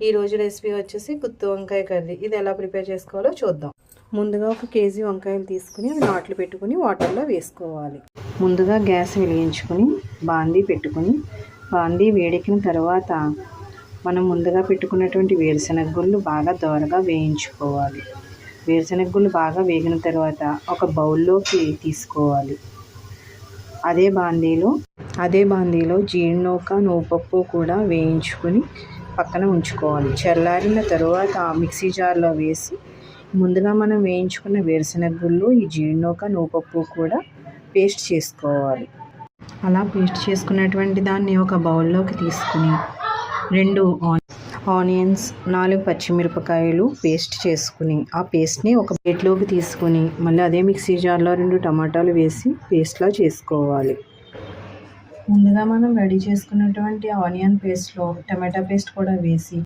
ఈరోజు రెసిపీ వచ్చేసి గుత్తి వంకాయ కర్రీ. ఇది ఎలా ప్రిపేర్ చేసుకోవాలో చూద్దాం. ముందుగా 1 కేజీ వంకాయలు తీసుకుని అవి నాట్లు పెట్టుకుని వాటర్లో వేసుకోవాలి. ముందుగా గ్యాస్ వెలిగించుకొని బాండీ పెట్టుకుని బాండీ వేడెక్కిన తర్వాత మనం ముందుగా పెట్టుకున్నటువంటి వేరుశనగ గుళ్ళు బాగా దోరగా వేయించుకోవాలి. వేరుశనగ గుళ్ళు బాగా వేగిన తర్వాత ఒక బౌల్లోకి తీసుకోవాలి. అదే బాండీలో జీడినూక నువ్వుపప్పు కూడా వేయించుకుని పక్కన ఉంచుకోవాలి. చల్లారిన తర్వాత మిక్సీ జార్లో వేసి ముందుగా మనం వేయించుకున్న వేరుశనగ గుళ్ళు, ఈ జీడినూక నువ్వుపప్పు కూడా పేస్ట్ చేసుకోవాలి. అలా పేస్ట్ చేసుకున్నటువంటి దాన్ని ఒక బౌల్లోకి తీసుకుని 2 ఆనియన్స్, 4 పచ్చిమిరపకాయలు పేస్ట్ చేసుకుని ఆ పేస్ట్ని ఒక ప్లేట్లోకి తీసుకుని మళ్ళీ అదే మిక్సీ జార్లో 2 టమాటాలు వేసి పేస్ట్లా చేసుకోవాలి. ముందుగా మనం రెడీ చేసుకున్నటువంటి ఆనియన్ పేస్ట్లో టమాటా పేస్ట్ కూడా వేసి